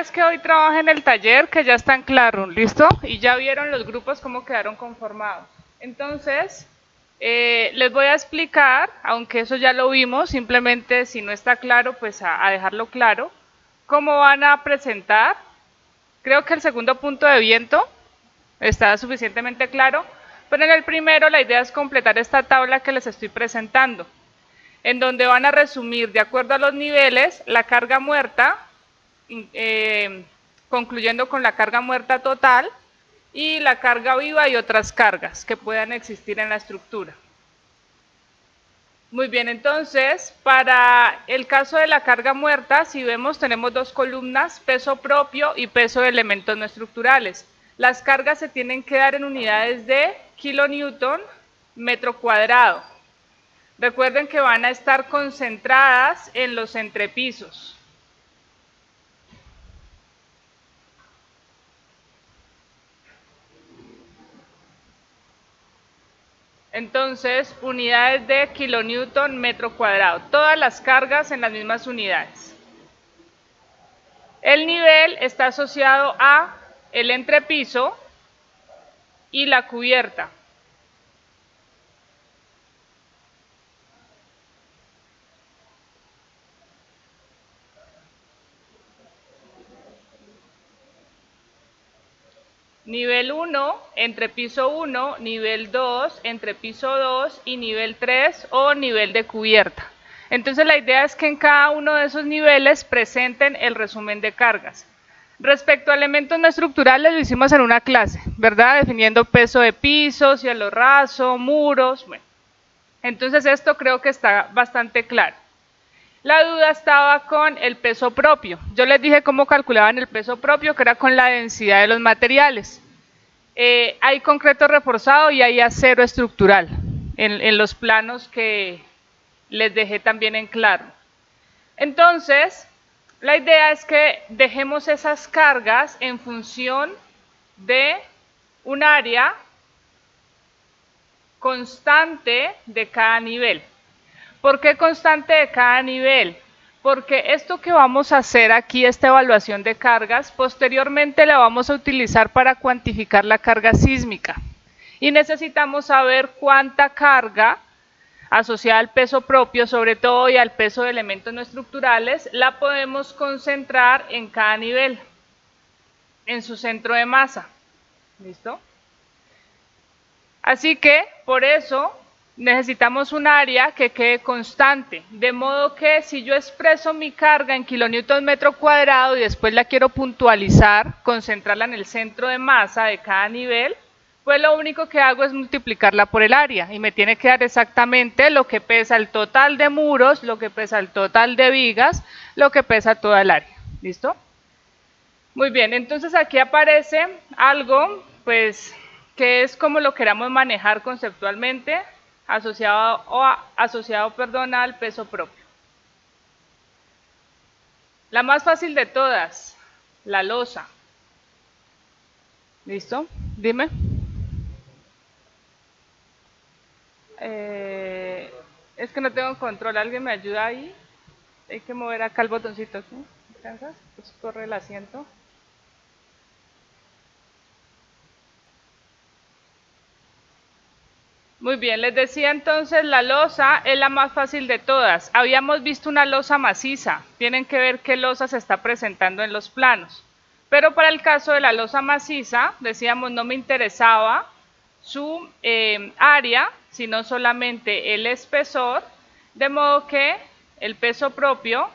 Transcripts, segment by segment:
es que hoy trabajen en el taller, que ya están claros, ¿listo? Y ya vieron los grupos cómo quedaron conformados. Entonces, les voy a explicar, aunque eso ya lo vimos, simplemente si no está claro, pues a dejarlo claro, cómo van a presentar. Creo que el segundo punto de viento está suficientemente claro, pero en el primero la idea es completar esta tabla que les estoy presentando, en donde van a resumir, de acuerdo a los niveles, la carga muerta, concluyendo con la carga muerta total y la carga viva y otras cargas que puedan existir en la estructura. Muy bien, entonces, para el caso de la carga muerta, si vemos, tenemos dos columnas, peso propio y peso de elementos no estructurales. Las cargas se tienen que dar en unidades de kilonewton metro cuadrado. Recuerden que van a estar concentradas en los entrepisos. Entonces, unidades de kilonewton metro cuadrado. Todas las cargas en las mismas unidades. El nivel está asociado a el entrepiso y la cubierta. Nivel 1, entrepiso 1, nivel 2, entrepiso 2 y nivel 3 o nivel de cubierta. Entonces la idea es que en cada uno de esos niveles presenten el resumen de cargas. Respecto a elementos no estructurales lo hicimos en una clase, ¿verdad? Definiendo peso de piso, cielo raso, muros, bueno. Entonces esto creo que está bastante claro. La duda estaba con el peso propio. Yo les dije cómo calculaban el peso propio, que era con la densidad de los materiales. Hay concreto reforzado y hay acero estructural en los planos que les dejé también en claro. Entonces, la idea es que dejemos esas cargas en función de un área constante de cada nivel. ¿Por qué constante de cada nivel? Porque esto que vamos a hacer aquí, esta evaluación de cargas, posteriormente la vamos a utilizar para cuantificar la carga sísmica. Y necesitamos saber cuánta carga asociada al peso propio, sobre todo, y al peso de elementos no estructurales, la podemos concentrar en cada nivel, en su centro de masa. ¿Listo? Así que, por eso, necesitamos un área que quede constante, de modo que si yo expreso mi carga en kilonewton metro cuadrado y después la quiero puntualizar, concentrarla en el centro de masa de cada nivel, pues lo único que hago es multiplicarla por el área y me tiene que dar exactamente lo que pesa el total de muros, lo que pesa el total de vigas, lo que pesa toda el área. ¿Listo? Muy bien, entonces aquí aparece algo, pues, que es como lo queramos manejar conceptualmente, asociado al peso propio. La más fácil de todas, la losa. ¿Listo? Dime. Es que no tengo control, ¿alguien me ayuda ahí? Hay que mover acá el botoncito, ¿sí? ¿Alcanzas? Pues corre el asiento. Muy bien, les decía entonces, la losa es la más fácil de todas. Habíamos visto una losa maciza, tienen que ver qué losa se está presentando en los planos. Pero para el caso de la losa maciza, decíamos, no me interesaba su área, sino solamente el espesor, de modo que el peso propio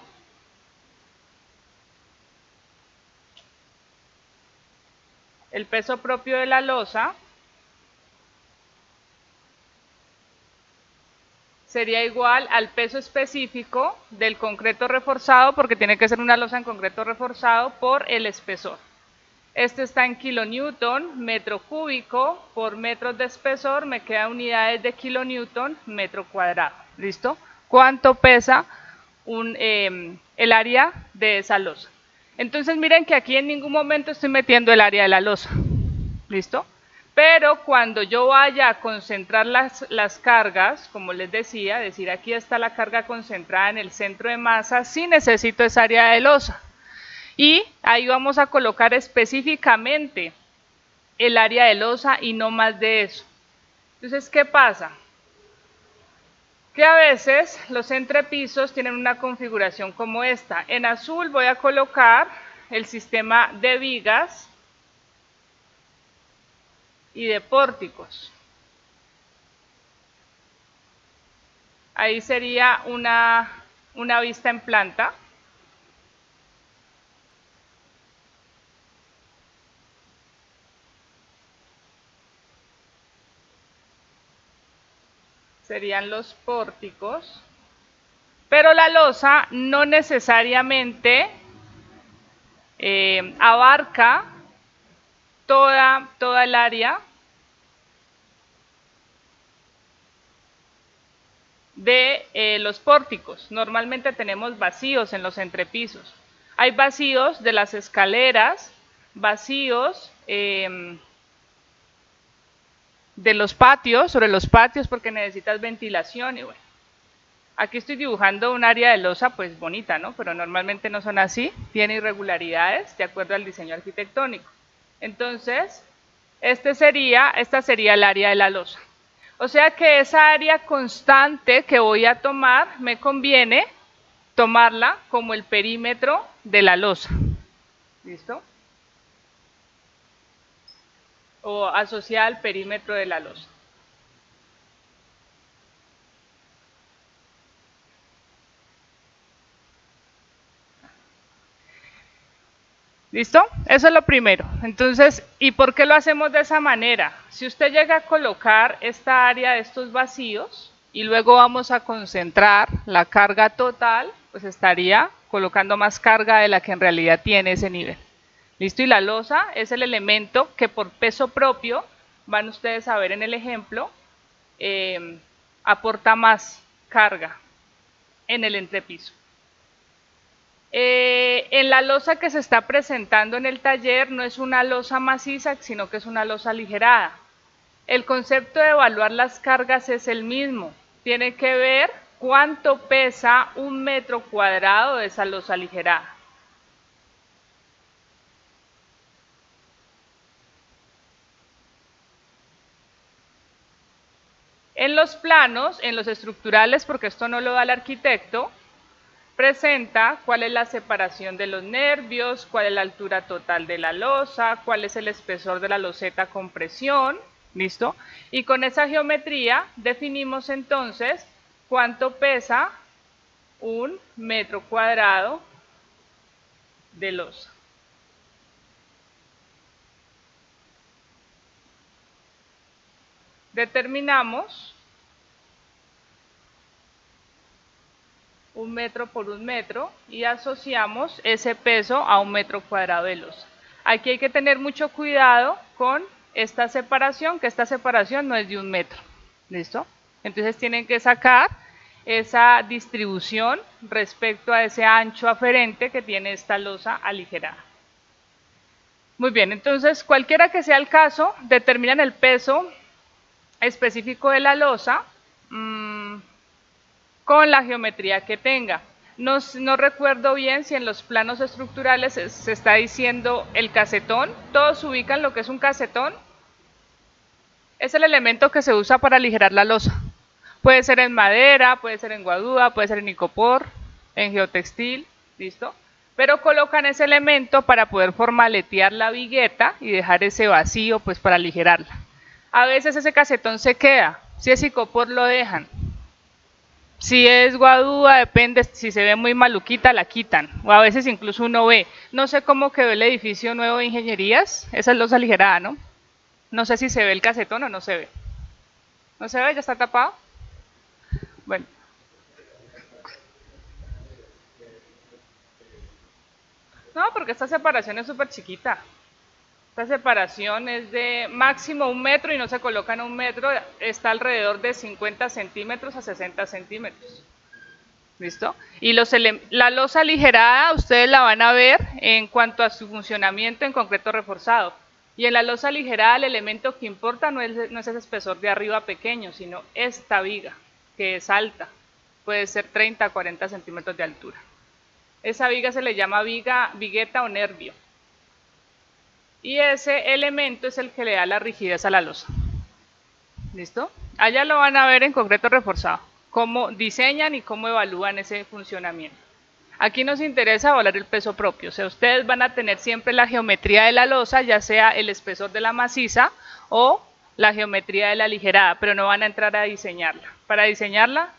de la losa sería igual al peso específico del concreto reforzado, porque tiene que ser una losa en concreto reforzado, por el espesor. Este está en kilonewton metro cúbico por metros de espesor, me quedan unidades de kilonewton metro cuadrado. ¿Listo? ¿Cuánto pesa el área de esa losa? Entonces miren que aquí en ningún momento estoy metiendo el área de la losa. ¿Listo? Pero cuando yo vaya a concentrar las cargas, como les decía, decir aquí está la carga concentrada en el centro de masa, sí necesito esa área de losa. Y ahí vamos a colocar específicamente el área de losa y no más de eso. Entonces, ¿qué pasa? Que a veces los entrepisos tienen una configuración como esta. En azul voy a colocar el sistema de vigas y de pórticos. Ahí sería una vista en planta. Serían los pórticos. Pero la losa no necesariamente abarca toda el área de los pórticos. Normalmente tenemos vacíos en los entrepisos. Hay vacíos de las escaleras, vacíos de los patios, sobre los patios porque necesitas ventilación y bueno. Aquí estoy dibujando un área de losa pues bonita, ¿no? Pero normalmente no son así, tiene irregularidades de acuerdo al diseño arquitectónico. Entonces, esta sería el área de la losa. O sea que esa área constante que voy a tomar, me conviene tomarla como el perímetro de la losa. ¿Listo? O asociada al perímetro de la losa. ¿Listo? Eso es lo primero. Entonces, ¿y por qué lo hacemos de esa manera? Si usted llega a colocar esta área de estos vacíos y luego vamos a concentrar la carga total, pues estaría colocando más carga de la que en realidad tiene ese nivel. ¿Listo? Y la losa es el elemento que por peso propio, van ustedes a ver en el ejemplo, aporta más carga en el entrepiso. En la losa que se está presentando en el taller no es una losa maciza, sino que es una losa aligerada. El concepto de evaluar las cargas es el mismo. Tiene que ver cuánto pesa un metro cuadrado de esa losa aligerada. En los planos, en los estructurales, porque esto no lo da el arquitecto, presenta cuál es la separación de los nervios, cuál es la altura total de la losa, cuál es el espesor de la loseta con presión, ¿listo? Y con esa geometría definimos entonces cuánto pesa un metro cuadrado de losa. Determinamos un metro por un metro y asociamos ese peso a un metro cuadrado de losa. Aquí hay que tener mucho cuidado con esta separación, que esta separación no es de un metro. ¿Listo? Entonces tienen que sacar esa distribución respecto a ese ancho aferente que tiene esta losa aligerada. Muy bien, entonces cualquiera que sea el caso, determinan el peso específico de la losa con la geometría que tenga. No recuerdo bien si en los planos estructurales se está diciendo el casetón. ¿Todos ubican lo que es un casetón? Es el elemento que se usa para aligerar la losa. Puede ser en madera, puede ser en guadúa, puede ser en icopor, en geotextil, ¿listo? Pero colocan ese elemento para poder formaletear la vigueta y dejar ese vacío pues para aligerarla. A veces ese casetón se queda, si es icopor lo dejan. Si es guadúa, depende, si se ve muy maluquita la quitan, o a veces incluso uno ve, no sé cómo quedó el edificio nuevo de ingenierías, esa es losa aligerada, ¿no? No sé si se ve el casetón o no se ve. ¿No se ve? ¿Ya está tapado? Bueno. No, porque esta separación es súper chiquita. Esta separación es de máximo 1 metro y no se coloca en 1 metro, está alrededor de 50 centímetros a 60 centímetros. ¿Listo? Y la losa aligerada ustedes la van a ver en cuanto a su funcionamiento en concreto reforzado. Y en la losa aligerada el elemento que importa no es ese espesor de arriba pequeño, sino esta viga, que es alta. Puede ser 30 a 40 centímetros de altura. Esa viga se le llama vigueta o nervio. Y ese elemento es el que le da la rigidez a la losa. ¿Listo? Allá lo van a ver en concreto reforzado, cómo diseñan y cómo evalúan ese funcionamiento. Aquí nos interesa evaluar el peso propio, o sea, ustedes van a tener siempre la geometría de la losa, ya sea el espesor de la maciza o la geometría de la aligerada, pero no van a entrar a diseñarla. Para diseñarla,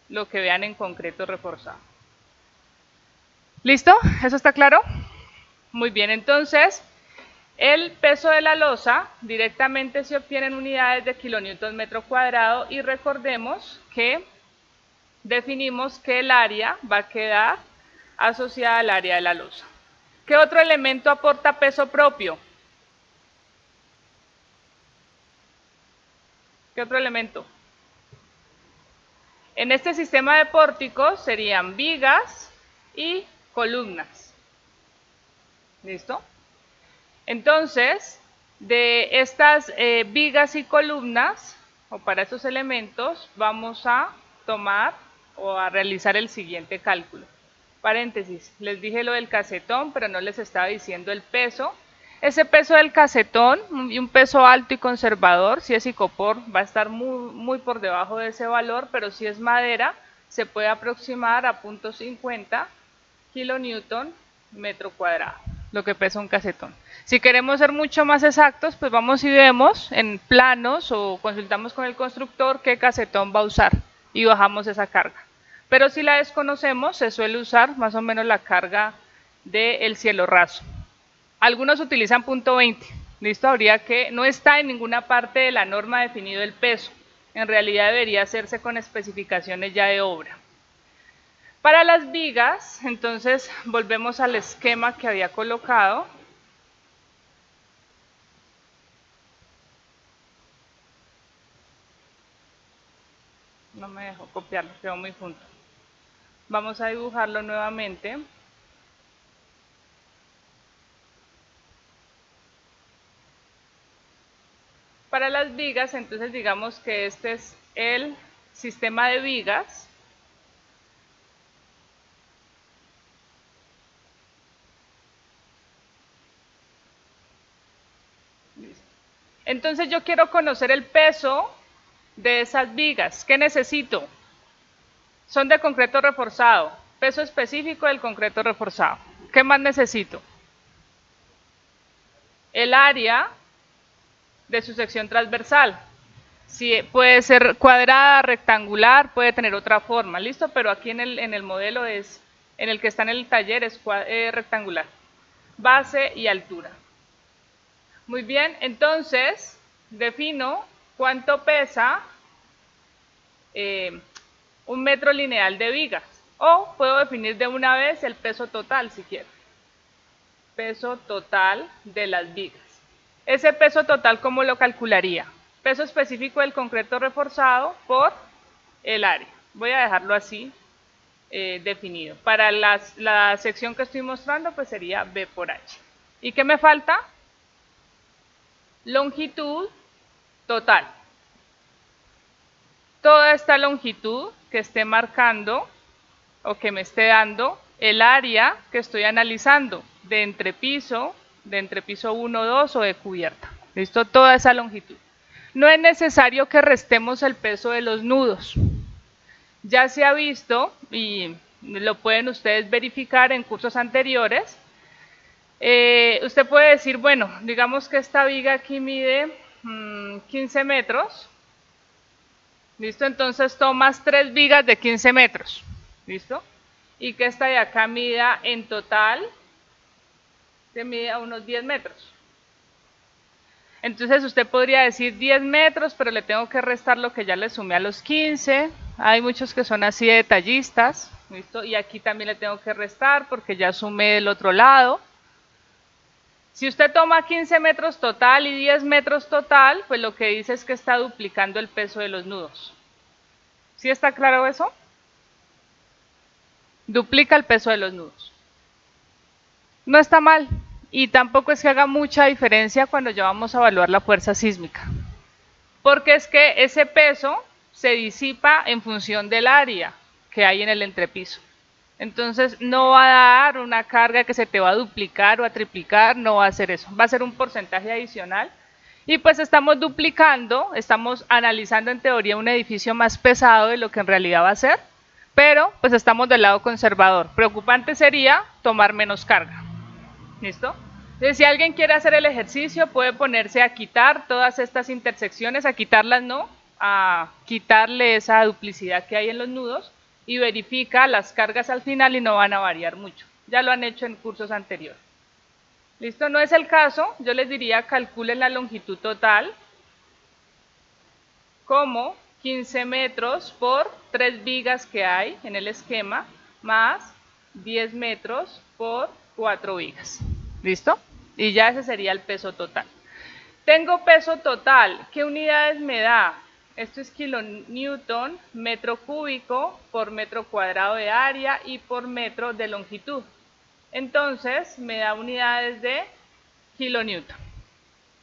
lo que vean en concreto reforzado. ¿Listo? ¿Eso está claro? Muy bien, entonces, el peso de la losa directamente se obtiene en unidades de kilonewton metro cuadrado y recordemos que definimos que el área va a quedar asociada al área de la losa. ¿Qué otro elemento aporta peso propio? ¿Qué otro elemento? En este sistema de pórticos serían vigas y columnas. ¿Listo? Entonces, de estas vigas y columnas, o para estos elementos, vamos a tomar o a realizar el siguiente cálculo. Paréntesis, les dije lo del casetón, pero no les estaba diciendo el peso. Ese peso del casetón, y un peso alto y conservador, si es icopor, va a estar muy por debajo de ese valor, pero si es madera, se puede aproximar a 0.50 kilonewton metro cuadrado, lo que pesa un casetón. Si queremos ser mucho más exactos, pues vamos y vemos en planos o consultamos con el constructor qué casetón va a usar y bajamos esa carga. Pero si la desconocemos, se suele usar más o menos la carga del cielo raso. Algunos utilizan .20, ¿listo? Habría que, no está en ninguna parte de la norma definido el peso. En realidad debería hacerse con especificaciones ya de obra. Para las vigas, entonces volvemos al esquema que había colocado. No me dejó copiarlo, quedó muy junto. Vamos a dibujarlo nuevamente. Para las vigas, entonces digamos que este es el sistema de vigas. Entonces yo quiero conocer el peso de esas vigas. ¿Qué necesito? Son de concreto reforzado. Peso específico del concreto reforzado. ¿Qué más necesito? El área de su sección transversal. Si puede ser cuadrada, rectangular, puede tener otra forma, ¿listo? Pero aquí en el modelo es, en el que está en el taller es rectangular. Base y altura. Muy bien, entonces defino cuánto pesa un metro lineal de vigas. O puedo definir de una vez el peso total si quiero. Peso total de las vigas. Ese peso total, ¿cómo lo calcularía? Peso específico del concreto reforzado por el área. Voy a dejarlo así definido. Para la sección que estoy mostrando, pues sería B por H. ¿Y qué me falta? Longitud total. Toda esta longitud que esté marcando o que me esté dando el área que estoy analizando de entrepiso 1, 2 o de cubierta. ¿Listo? Toda esa longitud. No es necesario que restemos el peso de los nudos. Ya se ha visto, y lo pueden ustedes verificar en cursos anteriores, usted puede decir, bueno, digamos que esta viga aquí mide 15 metros, ¿listo? Entonces tomas 3 vigas de 15 metros, ¿listo? Y que esta de acá mida en total, se mide a unos 10 metros. Entonces usted podría decir 10 metros, pero le tengo que restar lo que ya le sumé a los 15. Hay muchos que son así de detallistas, ¿listo? Y aquí también le tengo que restar porque ya sumé del otro lado. Si usted toma 15 metros total y 10 metros total, pues lo que dice es que está duplicando el peso de los nudos. ¿Sí está claro eso? Duplica el peso de los nudos. No está mal. Y tampoco es que haga mucha diferencia cuando ya vamos a evaluar la fuerza sísmica. Porque es que ese peso se disipa en función del área que hay en el entrepiso. Entonces no va a dar una carga que se te va a duplicar o a triplicar, no va a ser eso, va a ser un porcentaje adicional. Y pues estamos duplicando, estamos analizando en teoría un edificio más pesado de lo que en realidad va a ser, pero pues estamos del lado conservador. Preocupante sería tomar menos carga. ¿Listo? Entonces, si alguien quiere hacer el ejercicio, puede ponerse a quitar todas estas intersecciones, a quitarlas no, a quitarle esa duplicidad que hay en los nudos y verifica las cargas al final y no van a variar mucho. Ya lo han hecho en cursos anteriores. ¿Listo? No es el caso, yo les diría calculen la longitud total como 15 metros por 3 vigas que hay en el esquema, más 10 metros por 4 vigas. ¿Listo? Y ya ese sería el peso total. Tengo peso total. ¿Qué unidades me da? Esto es kilonewton, metro cúbico por metro cuadrado de área y por metro de longitud. Entonces me da unidades de kilonewton.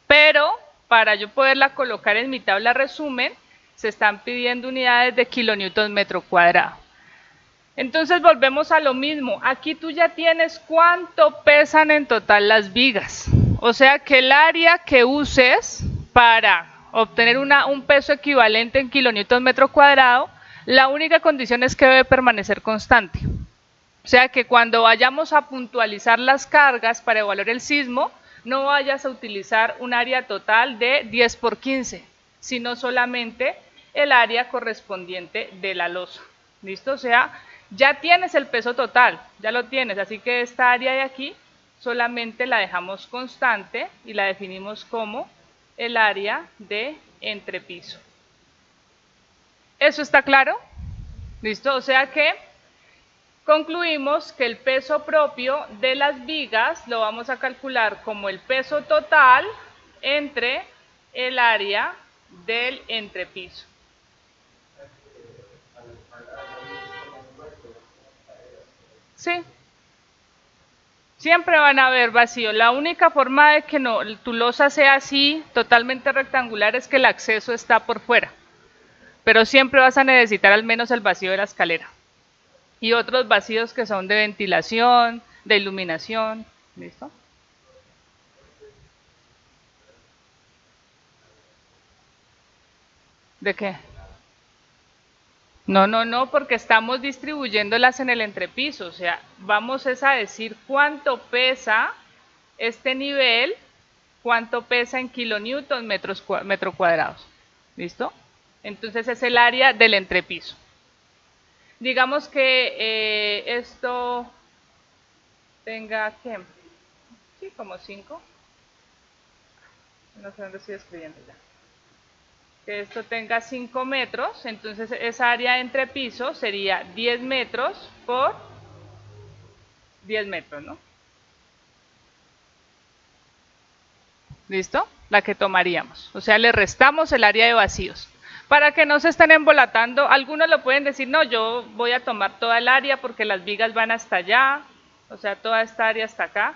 Pero para yo poderla colocar en mi tabla resumen, se están pidiendo unidades de kilonewton metro cuadrado. Entonces volvemos a lo mismo. Aquí tú ya tienes cuánto pesan en total las vigas. O sea que el área que uses para obtener un peso equivalente en kilonewton metro cuadrado, la única condición es que debe permanecer constante. O sea que cuando vayamos a puntualizar las cargas para evaluar el sismo, no vayas a utilizar un área total de 10 por 15, sino solamente el área correspondiente de la losa. ¿Listo? O sea, ya tienes el peso total, ya lo tienes, así que esta área de aquí solamente la dejamos constante y la definimos como el área de entrepiso. ¿Eso está claro? ¿Listo? O sea que concluimos que el peso propio de las vigas lo vamos a calcular como el peso total entre el área del entrepiso. Sí, siempre van a haber vacíos. La única forma de que no, tu losa sea así, totalmente rectangular, es que el acceso está por fuera. Pero siempre vas a necesitar al menos el vacío de la escalera. Y otros vacíos que son de ventilación, de iluminación. ¿Listo? ¿De qué? No, no, no, porque estamos distribuyéndolas en el entrepiso, o sea, vamos a decir cuánto pesa este nivel, cuánto pesa en kilonewton metro cuadrados. ¿Listo? Entonces es el área del entrepiso. Digamos que esto tenga, ¿qué? Sí, como 5. No sé dónde estoy escribiendo ya. Que esto tenga 5 metros, entonces esa área de entrepiso sería 10 metros por 10 metros, ¿no? ¿Listo? La que tomaríamos. O sea, le restamos el área de vacíos. Para que no se estén embolatando, algunos lo pueden decir, no, yo voy a tomar toda el área porque las vigas van hasta allá, o sea, toda esta área hasta acá.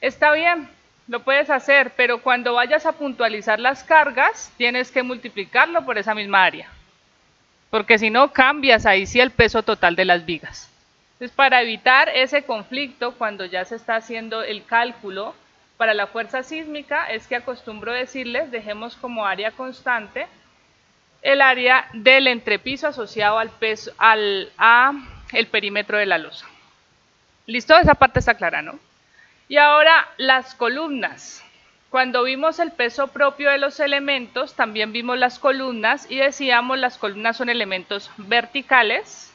Está bien, lo puedes hacer, pero cuando vayas a puntualizar las cargas, tienes que multiplicarlo por esa misma área. Porque si no, cambias ahí sí el peso total de las vigas. Entonces, para evitar ese conflicto cuando ya se está haciendo el cálculo para la fuerza sísmica, es que acostumbro decirles, dejemos como área constante el área del entrepiso asociado al peso, el perímetro de la losa. ¿Listo? Esa parte está clara, ¿no? Y ahora las columnas. Cuando vimos el peso propio de los elementos, también vimos las columnas y decíamos las columnas son elementos verticales.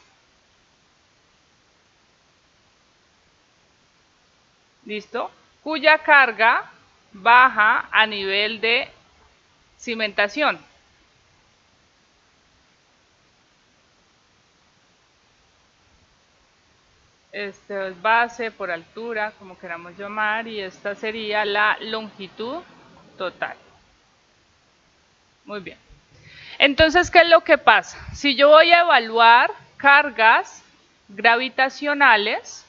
¿Listo? Cuya carga baja a nivel de cimentación. Esto es base por altura, como queramos llamar, y esta sería la longitud total. Muy bien. Entonces, ¿qué es lo que pasa? Si yo voy a evaluar cargas gravitacionales,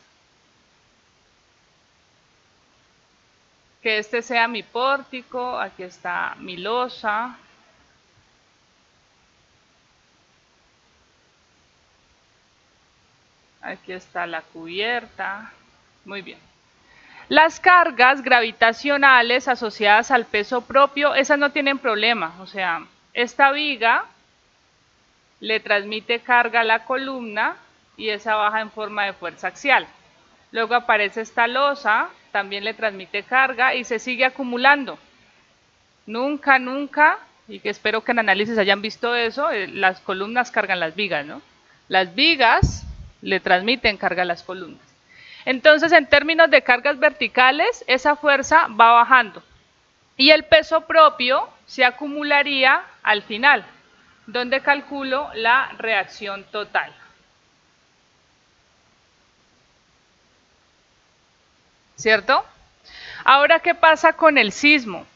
que este sea mi pórtico, aquí está mi losa, Aquí está la cubierta. Muy bien. Las cargas gravitacionales asociadas al peso propio, esas no tienen problema. O sea, esta viga le transmite carga a la columna y esa baja en forma de fuerza axial. Luego aparece esta losa, también le transmite carga y se sigue acumulando. Nunca, y que espero que en análisis hayan visto eso, las columnas cargan las vigas, ¿no? Las vigas le transmiten carga a las columnas. Entonces, en términos de cargas verticales, esa fuerza va bajando y el peso propio se acumularía al final, donde calculo la reacción total. ¿Cierto? Ahora, ¿qué pasa con el sismo?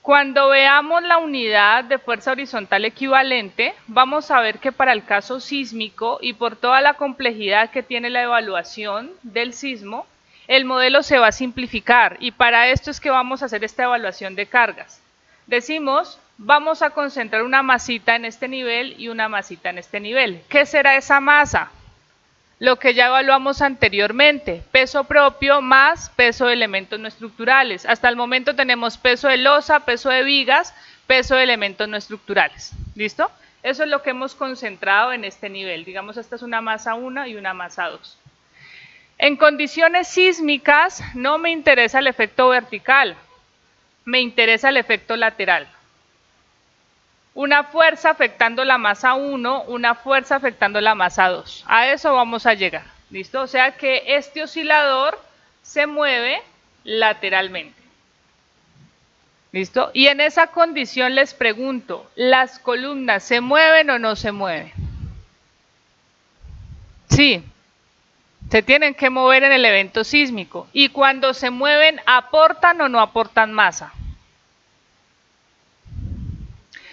Cuando veamos la unidad de fuerza horizontal equivalente, vamos a ver que para el caso sísmico y por toda la complejidad que tiene la evaluación del sismo, el modelo se va a simplificar y para esto es que vamos a hacer esta evaluación de cargas. Decimos, vamos a concentrar una masita en este nivel y una masita en este nivel. ¿Qué será esa masa? Lo que ya evaluamos anteriormente, peso propio más peso de elementos no estructurales. Hasta el momento tenemos peso de losa, peso de vigas, peso de elementos no estructurales. ¿Listo? Eso es lo que hemos concentrado en este nivel. Digamos, esta es una masa 1 y una masa 2. En condiciones sísmicas no me interesa el efecto vertical, me interesa el efecto lateral. Una fuerza afectando la masa 1, una fuerza afectando la masa 2. A eso vamos a llegar, ¿listo? O sea que este oscilador se mueve lateralmente. ¿Listo? Y en esa condición les pregunto, ¿las columnas se mueven o no se mueven? Sí, se tienen que mover en el evento sísmico. Y cuando se mueven, ¿aportan o no aportan masa?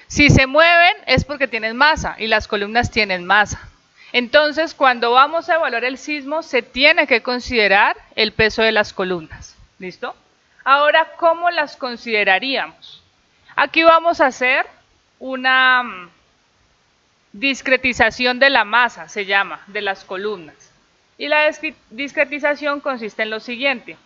Si se mueven es porque tienen masa y las columnas tienen masa. Entonces, cuando vamos a evaluar el sismo, se tiene que considerar el peso de las columnas. ¿Listo? Ahora, ¿cómo las consideraríamos? Aquí vamos a hacer una discretización de la masa, se llama, de las columnas. Y la discretización consiste en lo siguiente.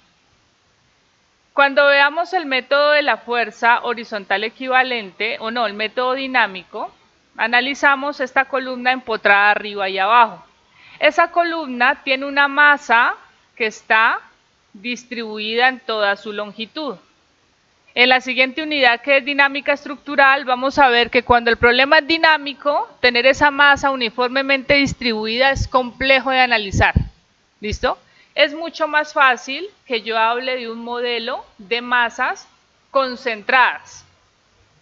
Cuando veamos el método de la fuerza horizontal equivalente, o no, el método dinámico, analizamos esta columna empotrada arriba y abajo. Esa columna tiene una masa que está distribuida en toda su longitud. En la siguiente unidad, que es dinámica estructural, vamos a ver que cuando el problema es dinámico, tener esa masa uniformemente distribuida es complejo de analizar. ¿Listo? Es mucho más fácil que yo hable de un modelo de masas concentradas.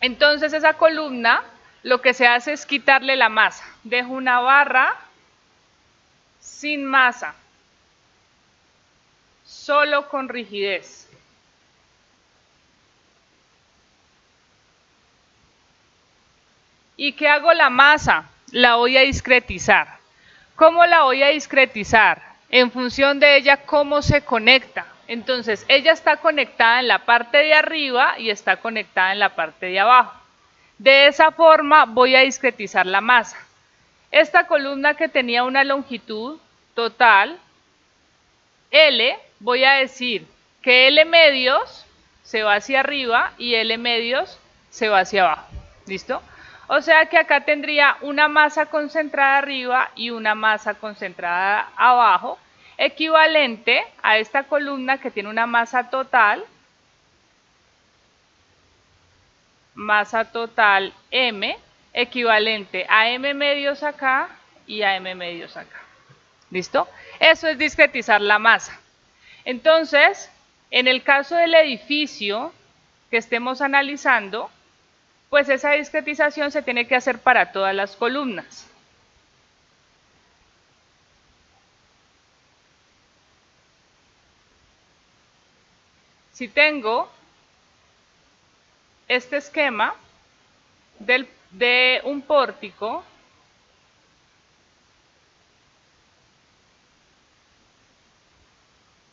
Entonces esa columna lo que se hace es quitarle la masa. Dejo una barra sin masa, solo con rigidez. ¿Y qué hago la masa? La voy a discretizar. ¿Cómo la voy a discretizar? En función de ella, ¿cómo se conecta? Entonces, ella está conectada en la parte de arriba y está conectada en la parte de abajo. De esa forma voy a discretizar la masa. Esta columna que tenía una longitud total, L, voy a decir que L medios se va hacia arriba y L medios se va hacia abajo. ¿Listo? O sea que acá tendría una masa concentrada arriba y una masa concentrada abajo, equivalente a esta columna que tiene una masa total M, equivalente a M medios acá y a M medios acá. ¿Listo? Eso es discretizar la masa. Entonces, en el caso del edificio que estemos analizando, pues esa discretización se tiene que hacer para todas las columnas. Si tengo este esquema de un pórtico,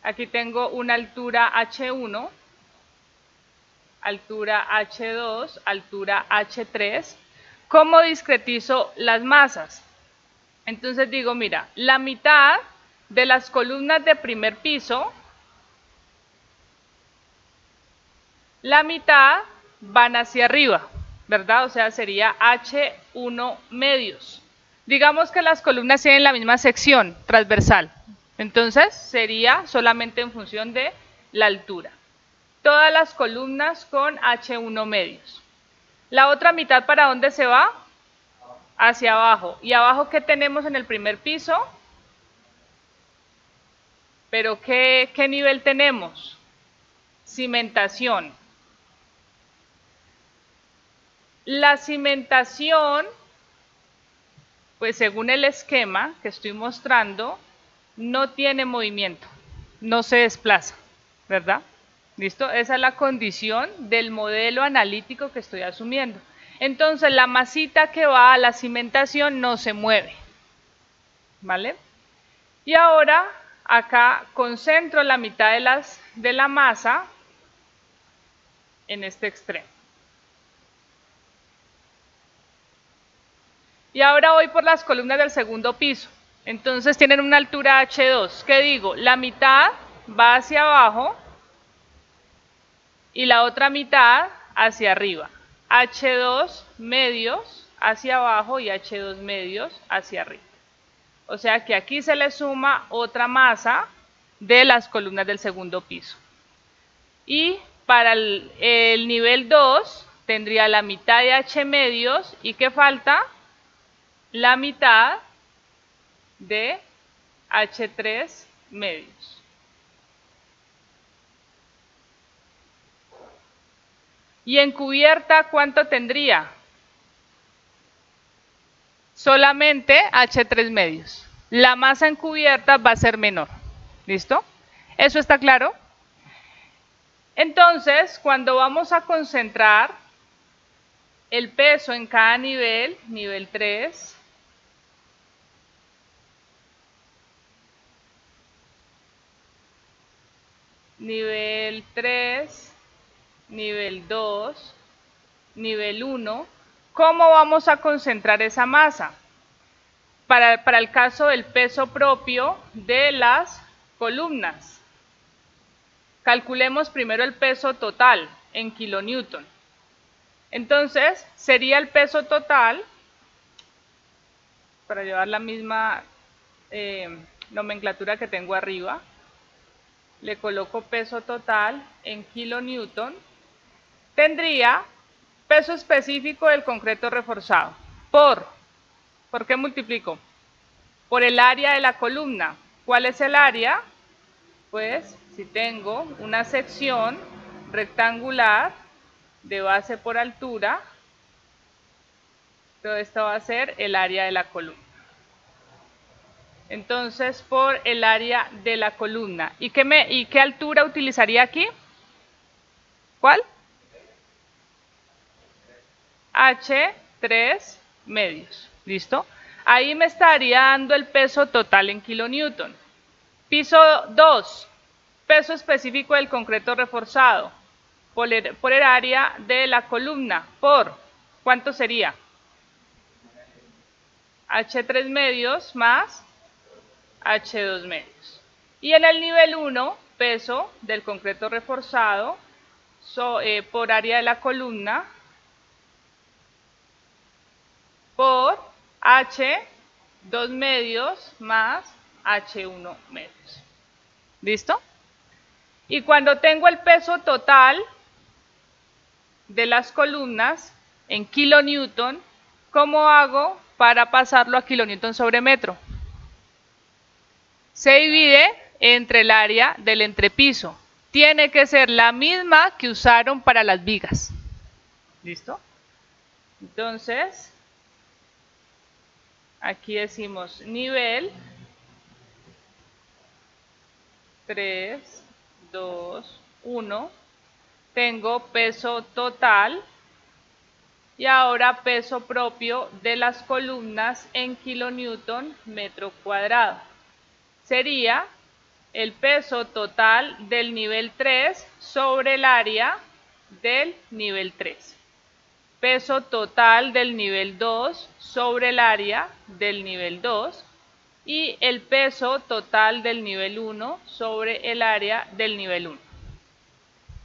aquí tengo una altura H1, altura H2, altura H3. ¿Cómo discretizo las masas? Entonces digo, mira, la mitad de las columnas de primer piso, la mitad van hacia arriba, ¿verdad? O sea, sería H1 medios. Digamos que las columnas tienen la misma sección transversal, entonces sería solamente en función de la altura. Todas las columnas con H1 medios. La otra mitad, ¿para dónde se va? Hacia abajo. ¿Y abajo qué tenemos en el primer piso? ¿Pero qué nivel tenemos? Cimentación. La cimentación, pues según el esquema que estoy mostrando, no tiene movimiento, no se desplaza, ¿verdad? ¿Listo? Esa es la condición del modelo analítico que estoy asumiendo. Entonces, la masita que va a la cimentación no se mueve, ¿vale? Y ahora, acá concentro la mitad de la masa en este extremo. Y ahora voy por las columnas del segundo piso. Entonces tienen una altura H2. ¿Qué digo? La mitad va hacia abajo y la otra mitad hacia arriba. H2 medios hacia abajo y H2 medios hacia arriba. O sea que aquí se le suma otra masa de las columnas del segundo piso. Y para el nivel 2 tendría la mitad de H medios y ¿qué falta? La mitad de H3 medios. ¿Y en cubierta cuánto tendría? Solamente H3 medios. La masa en cubierta va a ser menor. ¿Listo? ¿Eso está claro? Entonces, cuando vamos a concentrar el peso en cada nivel, nivel 3, nivel 3, nivel 2, nivel 1, ¿cómo vamos a concentrar esa masa? Para el caso del peso propio de las columnas. Calculemos primero el peso total en kilonewton. Entonces, sería el peso total, para llevar la misma nomenclatura que tengo arriba, le coloco peso total en kilonewton, tendría peso específico del concreto reforzado ¿por qué multiplico? Por el área de la columna. ¿Cuál es el área? Pues si tengo una sección rectangular de base por altura, todo esto va a ser el área de la columna. Entonces, por el área de la columna. ¿Y qué altura utilizaría aquí? ¿Cuál? H3 medios. ¿Listo? Ahí me estaría dando el peso total en kilonewton. Piso 2, peso específico del concreto reforzado por el área de la columna. ¿Cuánto sería? H3 medios más H2 medios. Y en el nivel 1, peso del concreto reforzado por área de la columna por H2 medios más H1 medios. ¿Listo? Y cuando tengo el peso total de las columnas en kilonewton, ¿cómo hago para pasarlo a kilonewton sobre metro? Se divide entre el área del entrepiso. Tiene que ser la misma que usaron para las vigas. ¿Listo? Entonces, aquí decimos nivel 3, 2, 1. Tengo peso total y ahora peso propio de las columnas en kilonewton metro cuadrado. Sería el peso total del nivel 3 sobre el área del nivel 3. Peso total del nivel 2 sobre el área del nivel 2. y el peso total del nivel 1 sobre el área del nivel 1.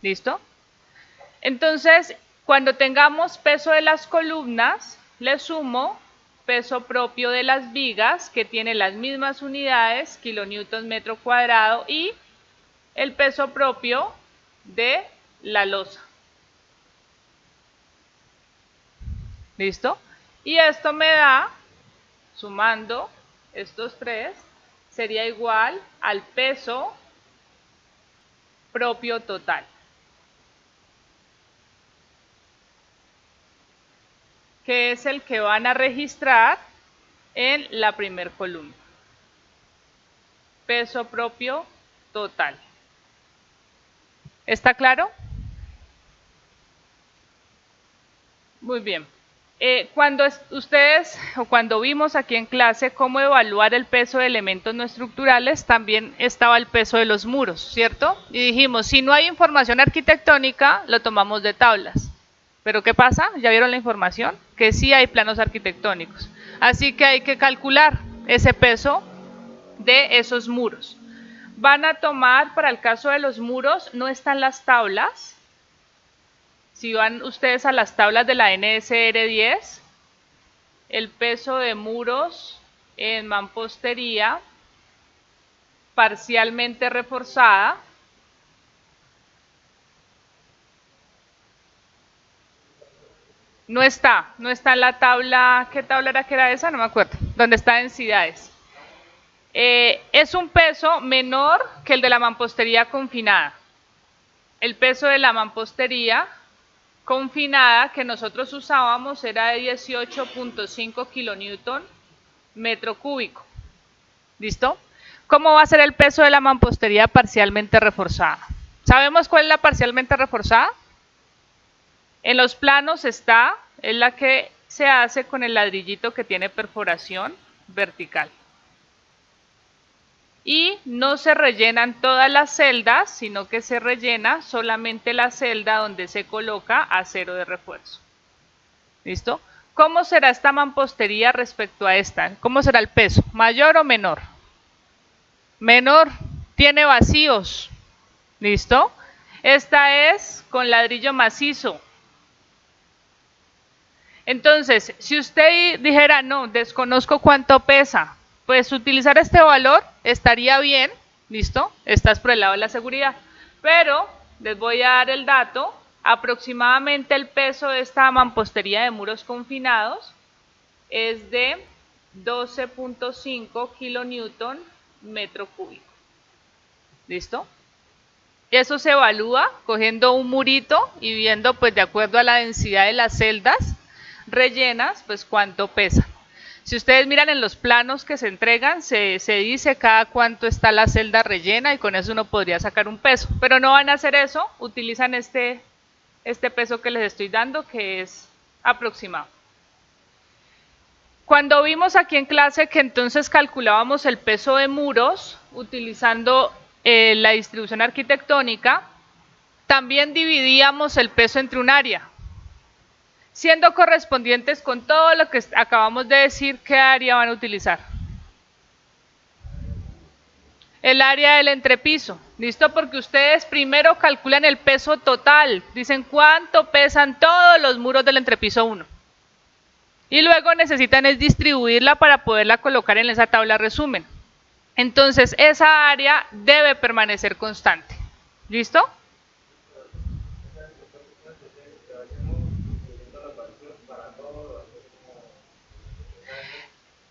¿Listo? Entonces, cuando tengamos peso de las columnas, le sumo peso propio de las vigas, que tiene las mismas unidades, kilonewton metro cuadrado, y el peso propio de la losa. ¿Listo? Y esto me da, sumando estos tres, sería igual al peso propio total, que es el que van a registrar en la primer columna. Peso propio total. ¿Está claro? Muy bien. Cuando ustedes o cuando vimos aquí en clase cómo evaluar el peso de elementos no estructurales, también estaba el peso de los muros, ¿cierto? Y dijimos, si no hay información arquitectónica, lo tomamos de tablas. Pero ¿qué pasa? ¿Ya vieron la información? Que sí hay planos arquitectónicos. Así que hay que calcular ese peso de esos muros. Van a tomar, para el caso de los muros, no están las tablas. Si van ustedes a las tablas de la NSR 10, el peso de muros en mampostería parcialmente reforzada no está en la tabla. ¿Qué tabla era que era esa? No me acuerdo. ¿Dónde está densidades? Es un peso menor que el de la mampostería confinada. El peso de la mampostería confinada que nosotros usábamos era de 18.5 kilonewton metro cúbico. ¿Listo? ¿Cómo va a ser el peso de la mampostería parcialmente reforzada? ¿Sabemos cuál es la parcialmente reforzada? En los planos está, es la que se hace con el ladrillito que tiene perforación vertical. Y no se rellenan todas las celdas, sino que se rellena solamente la celda donde se coloca acero de refuerzo. ¿Listo? ¿Cómo será esta mampostería respecto a esta? ¿Cómo será el peso? ¿Mayor o menor? Menor. Tiene vacíos. ¿Listo? Esta es con ladrillo macizo. Entonces, si usted dijera, no, desconozco cuánto pesa, pues utilizar este valor estaría bien, ¿listo? Estás por el lado de la seguridad. Pero les voy a dar el dato, aproximadamente el peso de esta mampostería de muros confinados es de 12.5 kilonewton metro cúbico. ¿Listo? Eso se evalúa cogiendo un murito y viendo, pues de acuerdo a la densidad de las celdas rellenas, pues cuánto pesa. Si ustedes miran en los planos que se entregan, se dice cada cuánto está la celda rellena y con eso uno podría sacar un peso. Pero no van a hacer eso, utilizan este peso que les estoy dando, que es aproximado. Cuando vimos aquí en clase que entonces calculábamos el peso de muros utilizando la distribución arquitectónica, también dividíamos el peso entre un área, siendo correspondientes con todo lo que acabamos de decir. ¿Qué área van a utilizar? El área del entrepiso. ¿Listo? Porque ustedes primero calculan el peso total, dicen cuánto pesan todos los muros del entrepiso 1. Y luego necesitan es distribuirla para poderla colocar en esa tabla resumen. Entonces esa área debe permanecer constante. ¿Listo?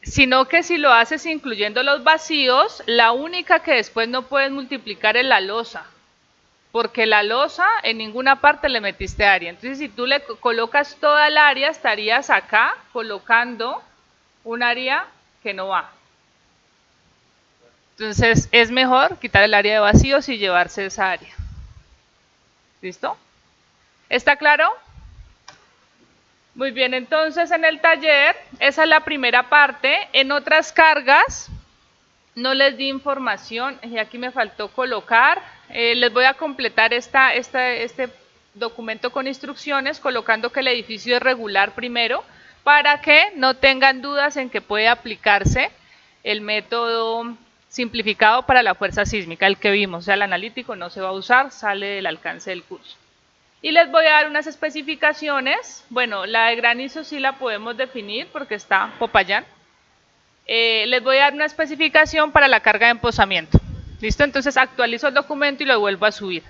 Sino que si lo haces incluyendo los vacíos, la única que después no puedes multiplicar es la losa. Porque la losa en ninguna parte le metiste área. Entonces si tú le colocas toda el área, estarías acá colocando un área que no va. Entonces es mejor quitar el área de vacíos y llevarse esa área. ¿Listo? ¿Está claro? Muy bien, entonces en el taller, esa es la primera parte. En otras cargas no les di información y aquí me faltó colocar. Les voy a completar este documento con instrucciones colocando que el edificio es regular primero para que no tengan dudas en que puede aplicarse el método simplificado para la fuerza sísmica, el que vimos, o sea, el analítico no se va a usar, sale del alcance del curso. Y les voy a dar unas especificaciones. Bueno, la de granizo sí la podemos definir porque está Popayán. Les voy a dar una especificación para la carga de emposamiento. ¿Listo? Entonces actualizo el documento y lo vuelvo a subir.